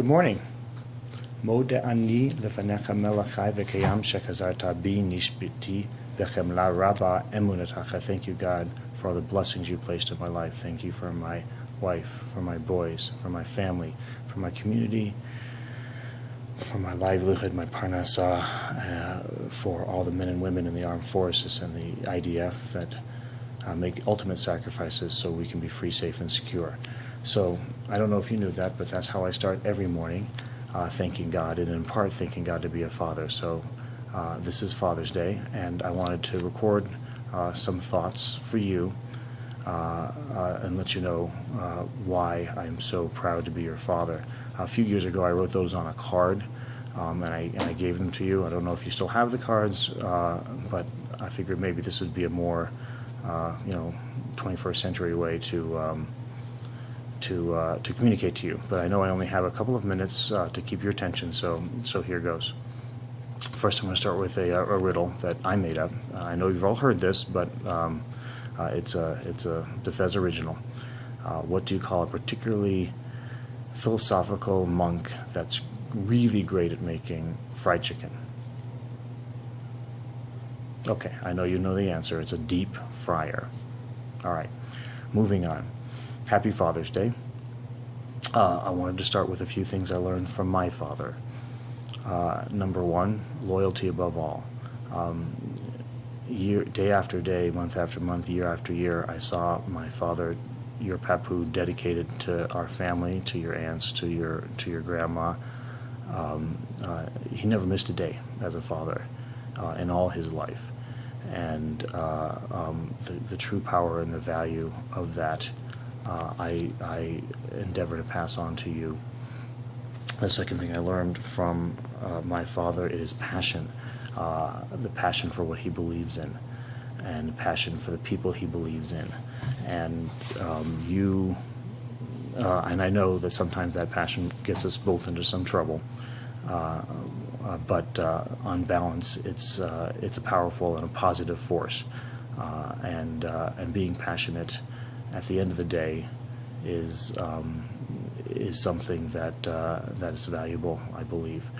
Good morning. Moda ani lefanecha melachai v'kayam shekazarta bi nishbiti v'chemla rabba emunatacha. Thank you, God, for all the blessings you placed in my life. Thank you for my wife, for my boys, for my family, for my community, for my livelihood, my parnasah, for all the men and women in the armed forces and the IDF that make ultimate sacrifices so we can be free, safe, and secure. So I don't know if you knew that, but that's how I start every morning, thanking God, and in part thanking God to be a father. So this is Father's Day, and I wanted to record some thoughts for you and let you know why I'm so proud to be your father. A few years ago, I wrote those on a card, and I gave them to you. I don't know if you still have the cards, but I figured maybe this would be a more 21st century way to communicate to you. But I know I only have a couple of minutes to keep your attention, so here goes. First, I'm going to start with a riddle that I made up. I know you've all heard this, but it's a Defez original. What do you call a particularly philosophical monk that's really great at making fried chicken? Okay, I know you know the answer. It's a deep fryer. All right, moving on. Happy Father's Day. I wanted to start with a few things I learned from my father. Number one, loyalty above all. Day after day, month after month, year after year, I saw my father, your papu, dedicated to our family, to your aunts, to your grandma. He never missed a day as a father in all his life. And the true power and the value of that I endeavor to pass on to you. The second thing I learned from my father is passion, the passion for what he believes in, and passion for the people he believes in. And and I know that sometimes that passion gets us both into some trouble, but on balance, it's a powerful and a positive force, and being passionate at the end of the day is something that is valuable, I believe.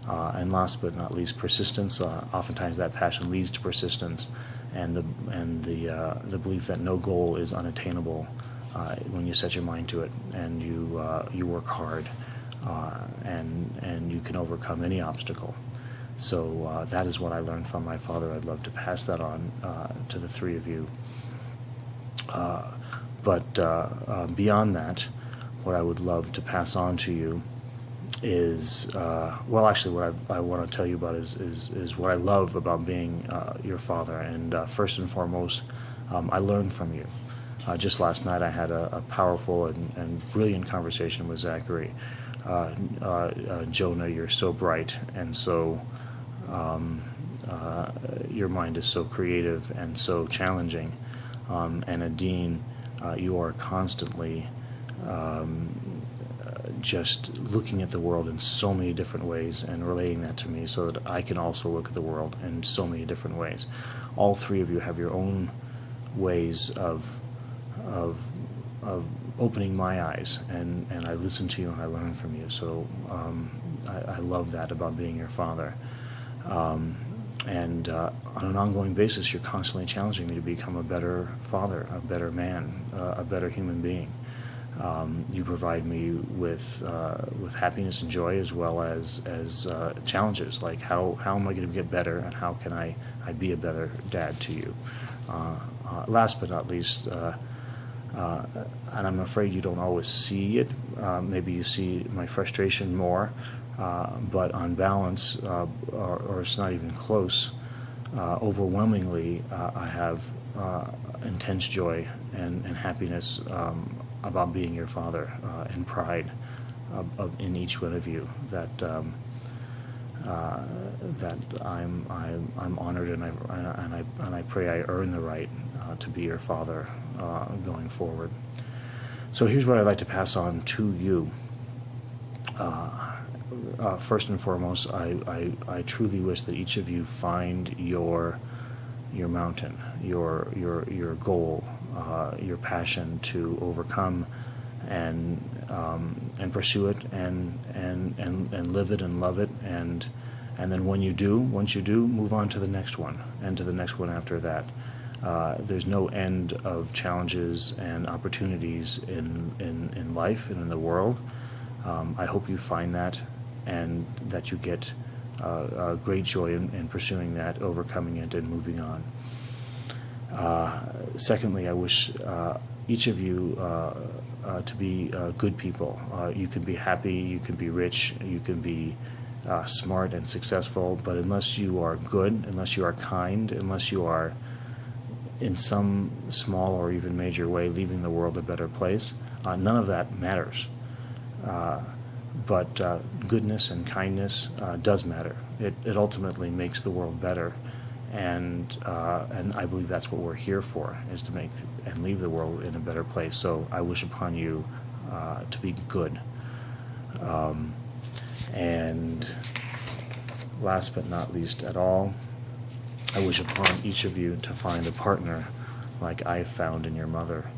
And last but not least, persistence. Oftentimes, that passion leads to persistence, and the belief that no goal is unattainable when you set your mind to it, and you work hard, and you can overcome any obstacle. So that is what I learned from my father. I'd love to pass that on to the three of you. But beyond that, what I would love to pass on to you is, what I want to tell you about is what I love about being your father. And first and foremost, I learned from you. Just last night, I had a powerful and brilliant conversation with Zachary. Jonah, you're so bright, and so your mind is so creative and so challenging. And Adine, you are constantly just looking at the world in so many different ways and relaying that to me so that I can also look at the world in so many different ways. All three of you have your own ways of opening my eyes, and I listen to you and I learn from you. So I love that about being your father. And on an ongoing basis, you're constantly challenging me to become a better father, a better man, a better human being. You provide me with happiness and joy, as well as challenges, like how am I going to get better, and how can I be a better dad to you. Last but not least, and I'm afraid you don't always see it. Maybe you see my frustration more. But on balance, or it's not even close, overwhelmingly, I have intense joy and happiness about being your father, and pride in each one of you. That I'm honored, and I pray I earn the right to be your father going forward. So here's what I'd like to pass on to you. First and foremost, I truly wish that each of you find your mountain, your goal, your passion to overcome and pursue it and live it and love it, and then once you do, move on to the next one and to the next one after that. There's no end of challenges and opportunities in life and in the world. I hope you find that, and that you get great joy in pursuing that, overcoming it, and moving on. Secondly, I wish each of you to be good people. You can be happy, you can be rich, you can be smart and successful, but unless you are good, unless you are kind, unless you are in some small or even major way leaving the world a better place, none of that matters. But goodness and kindness does matter. It ultimately makes the world better, and I believe that's what we're here for, is to make and leave the world in a better place. So I wish upon you to be good. And last but not least at all, I wish upon each of you to find a partner like I found in your mother.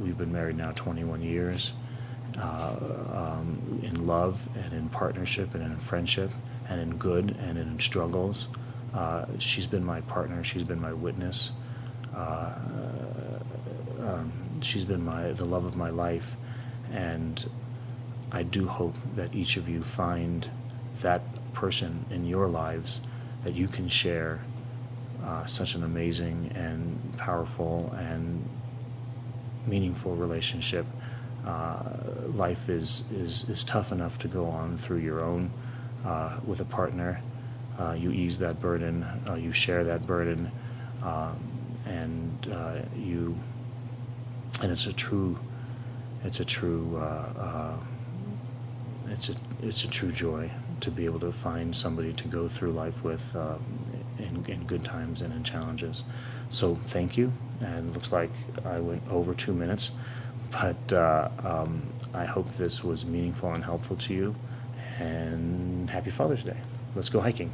We've been married now 21 years, in love and in partnership and in friendship and in good and in struggles. She's been my partner. She's been my witness. She's been the love of my life, and I do hope that each of you find that person in your lives that you can share such an amazing and powerful and meaningful relationship. Life is tough enough to go on through your own with a partner. You ease that burden, you share that burden, and it's a true joy to be able to find somebody to go through life with in good times and in challenges. So thank you, and it looks like I went over 2 minutes, but I hope this was meaningful and helpful to you, and happy Father's Day. Let's go hiking.